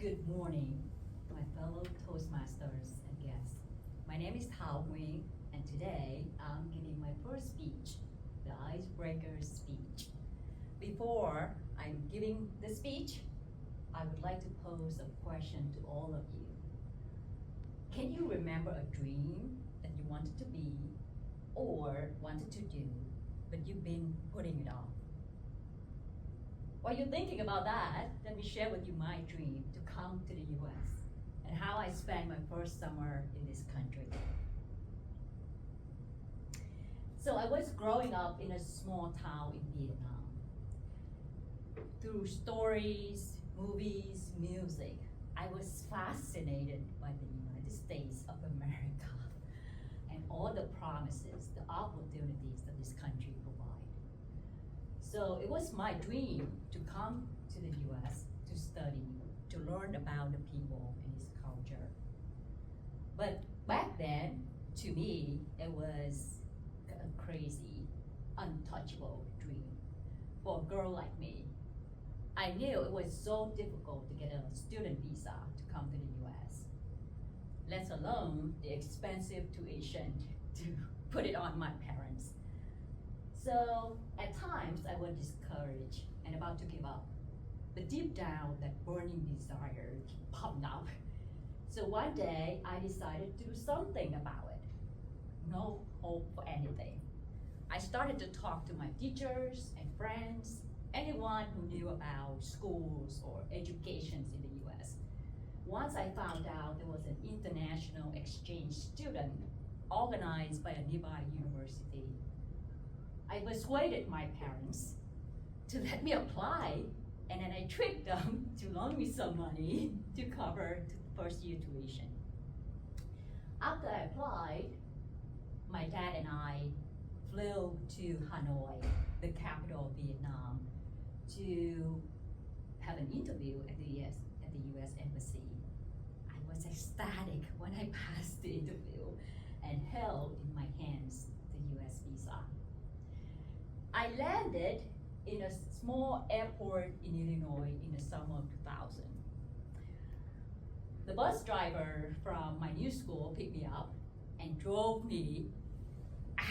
Good morning, my fellow Toastmasters and guests. My name is Thao Nguyen, and today I'm giving my first speech, the Icebreaker speech. Before I'm giving the speech, I would like to pose a question to all of you. Can you remember a dream that you wanted to be or wanted to do, but you've been putting it off? While you're thinking about that, let me share with you my dream to come to the US and how I spent my first summer in this country. So I was growing up in a small town in Vietnam. Through stories, movies, music, I was fascinated by the United States of America and all the promises, the opportunities that this country provides. So it was my dream to come to the US to study, to learn about the people and its culture. But back then, to me, it was a crazy, untouchable dream for a girl like me. I knew it was so difficult to get a student visa to come to the US, let alone the expensive tuition to put it on my parents. So at times I was discouraged and about to give up. But deep down, that burning desire popped up. So one day I decided to do something about it. No hope for anything. I started to talk to my teachers and friends, anyone who knew about schools or educations in the US. Once I found out there was an international exchange student organized by a nearby university, I persuaded my parents to let me apply, and then I tricked them to loan me some money to cover the first year tuition. After I applied, my dad and I flew to Hanoi, the capital of Vietnam, to have an interview at the US Embassy. I was ecstatic when I passed the interview and held in my hands the US visa. I landed in a small airport in Illinois in the summer of 2000. The bus driver from my new school picked me up and drove me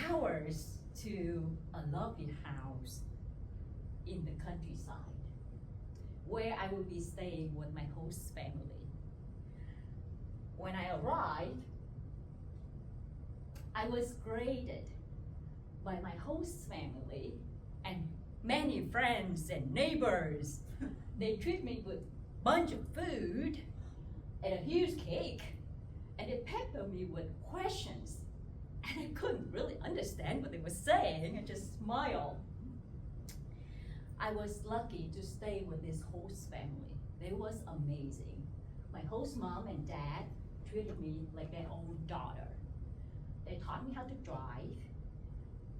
hours to a lovely house in the countryside where I would be staying with my host family. When I arrived, I was greeted by my host family and many friends and neighbors. They treat me with a bunch of food and a huge cake, and they peppered me with questions, and I couldn't really understand what they were saying. I just smiled. I was lucky to stay with this host family. They was amazing. My host mom and dad treated me like their own daughter. They taught me how to drive.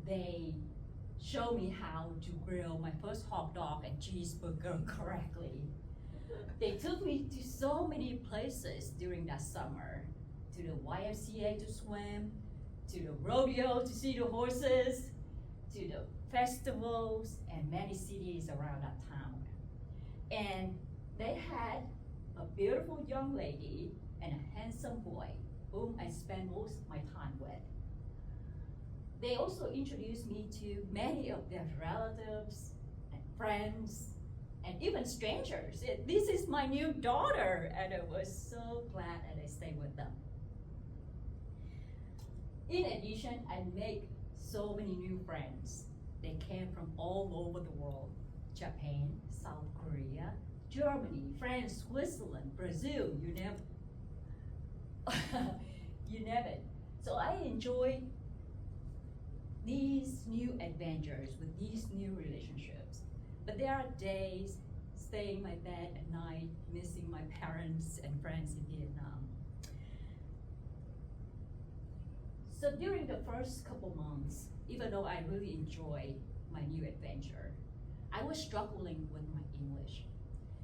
They showed me how to grill my first hot dog and cheeseburger correctly. They took me to so many places during that summer, to the YMCA to swim, to the rodeo to see the horses, to the festivals and many cities around that town. And they had a beautiful young lady and a handsome boy whom I spent most of my time with. They also introduced me to many of their relatives and friends and even strangers. This is my new daughter, and I was so glad that I stayed with them. In addition, I made so many new friends. They came from all over the world: Japan, South Korea, Germany, France, Switzerland, Brazil, you name you name it. So I enjoyed these new adventures with these new relationships. But there are days staying in my bed at night, missing my parents and friends in Vietnam. So during the first couple months, even though I really enjoyed my new adventure, I was struggling with my English.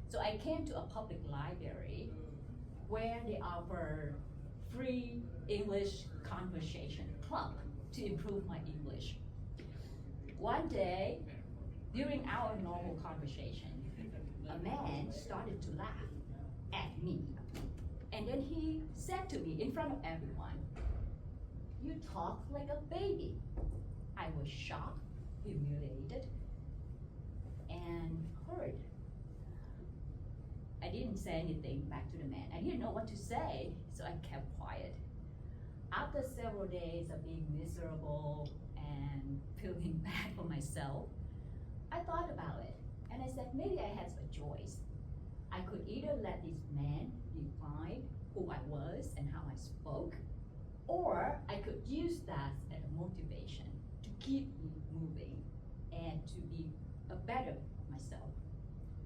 So I came to a public library where they offer free English conversation club to improve my English. One day, during our normal conversation, a man started to laugh at me. And then he said to me in front of everyone, "You talk like a baby." I was shocked, humiliated, and hurt. I didn't say anything back to the man. I didn't know what to say, so I kept quiet. After several days of being miserable and feeling bad for myself, I thought about it, and I said maybe I had a choice. I could either let this man define who I was and how I spoke, or I could use that as a motivation to keep me moving and to be a better myself.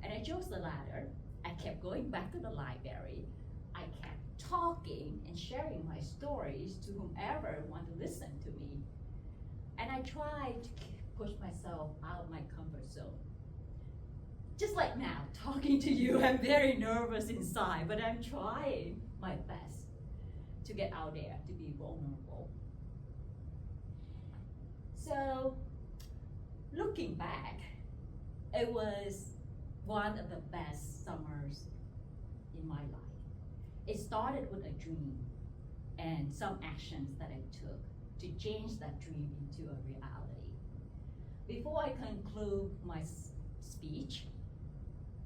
And I chose the latter. I kept going back to the library. I kept talking and sharing my stories to whomever wanted to listen to me. And I tried to push myself out of my comfort zone. Just like now, talking to you, I'm very nervous inside, but I'm trying my best to get out there, to be vulnerable. So, looking back, it was one of the best summers in my life. It started with a dream and some actions that I took to change that dream into a reality. Before I conclude my speech,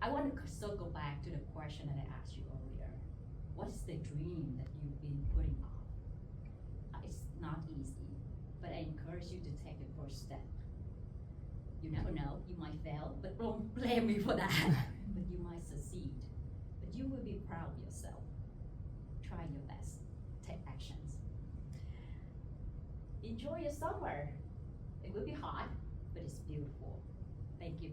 I want to circle back to the question that I asked you earlier. What's the dream that you've been putting off? It's not easy, but I encourage you to take the first step. You never know, you might fail, but don't blame me for that. But you might succeed. But you will be proud of yourself. Try your best. Take actions. Enjoy your summer. It will be hot, but it's beautiful. Thank you.